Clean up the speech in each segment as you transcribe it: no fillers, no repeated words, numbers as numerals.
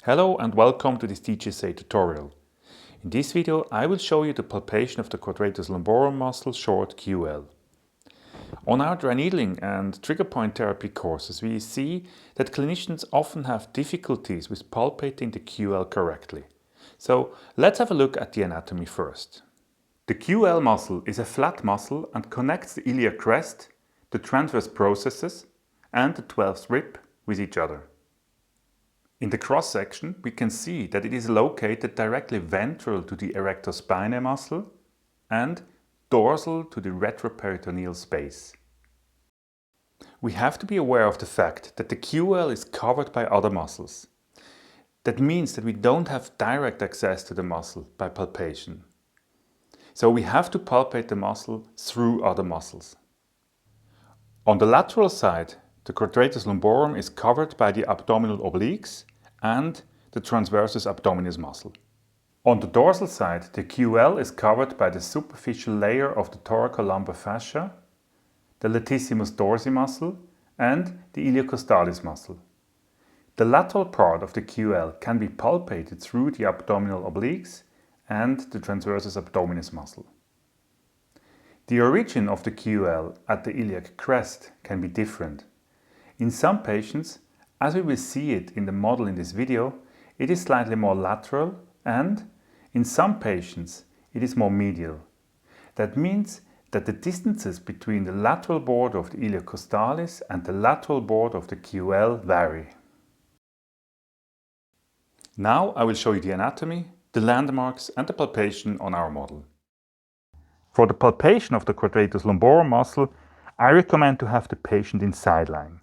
Hello and welcome to this TGSA tutorial. In this video I will show you the palpation of the Quadratus lumborum muscle, short QL. On our dry needling and trigger point therapy courses we see that clinicians often have difficulties with palpating the QL correctly. So let's have a look at the anatomy first. The QL muscle is a flat muscle and connects the iliac crest, the transverse processes and the 12th rib with each other. In the cross-section we can see that it is located directly ventral to the erector spinae muscle and dorsal to the retroperitoneal space. We have to be aware of the fact that the QL is covered by other muscles. That means that we don't have direct access to the muscle by palpation. So we have to palpate the muscle through other muscles. On the lateral side, the Quadratus lumborum is covered by the abdominal obliques and the transversus abdominis muscle. On the dorsal side, the QL is covered by the superficial layer of the thoracolumbar fascia, the latissimus dorsi muscle and the iliocostalis muscle. The lateral part of the QL can be palpated through the abdominal obliques and the transversus abdominis muscle. The origin of the QL at the iliac crest can be different. In some patients, as we will see it in the model in this video, it is slightly more lateral and, in some patients, it is more medial. That means that the distances between the lateral border of the iliocostalis and the lateral border of the QL vary. Now I will show you the anatomy, the landmarks and the palpation on our model. For the palpation of the Quadratus lumborum muscle, I recommend to have the patient in side lying.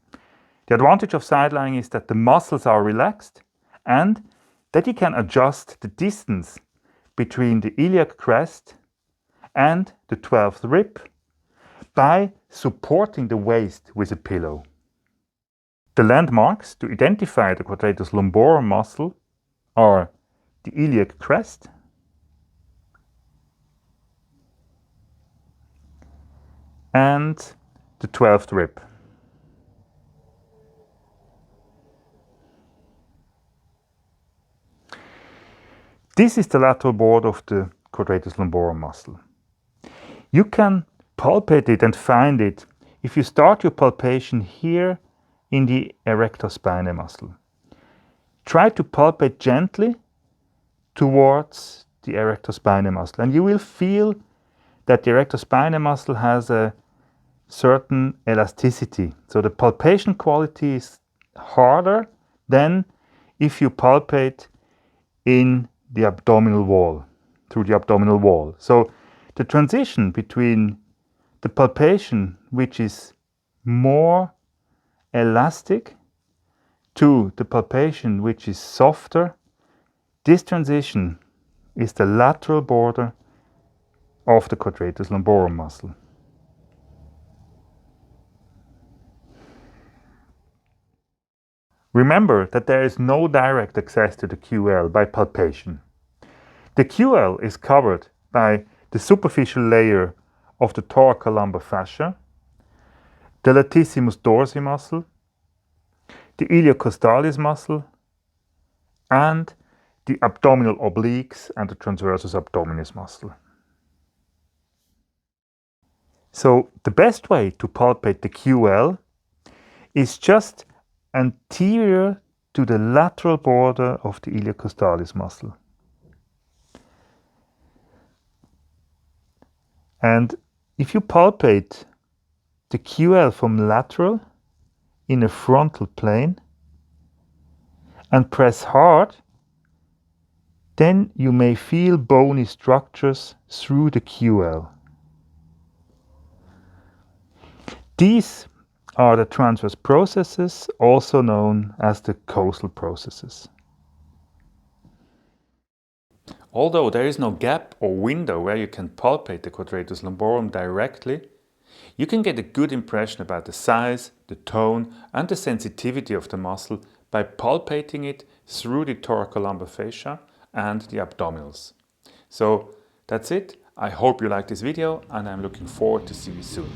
The advantage of side lying is that the muscles are relaxed and that you can adjust the distance between the iliac crest and the 12th rib by supporting the waist with a pillow. The landmarks to identify the Quadratus lumborum muscle are the iliac crest and the 12th rib. This is the lateral border of the Quadratus lumborum muscle. You can palpate it and find it if you start your palpation here in the erector spinae muscle. Try to palpate gently towards the erector spinae muscle and you will feel that the erector spinae muscle has a certain elasticity. So the palpation quality is harder than if you palpate in the abdominal wall, through the abdominal wall. So the transition between the palpation, which is more elastic, to the palpation, which is softer, this transition is the lateral border of the Quadratus lumborum muscle. Remember that there is no direct access to the QL by palpation. The QL is covered by the superficial layer of the thoracolumbar fascia, the latissimus dorsi muscle, the iliocostalis muscle, and the abdominal obliques and the transversus abdominis muscle. So the best way to palpate the QL is just anterior to the lateral border of the iliocostalis muscle. And if you palpate the QL from lateral in a frontal plane and press hard, then you may feel bony structures through the QL. These are the transverse processes, also known as the costal processes. Although there is no gap or window where you can palpate the Quadratus lumborum directly, you can get a good impression about the size, the tone and the sensitivity of the muscle by palpating it through the thoracolumbar fascia and the abdominals. So that's it. I hope you liked this video and I'm looking forward to see you soon.